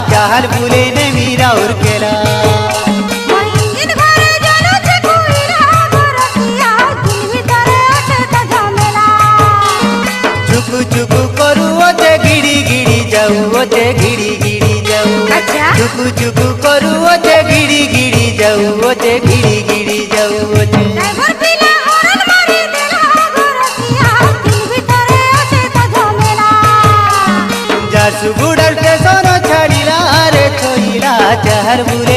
चाहल बुले ने मीरा उर केला चुकु चुकु करू ओते गिड़ी गिड़ी जाऊ ओते गिड़ी गिड़ी जाऊ चुकु चुकु करू ओते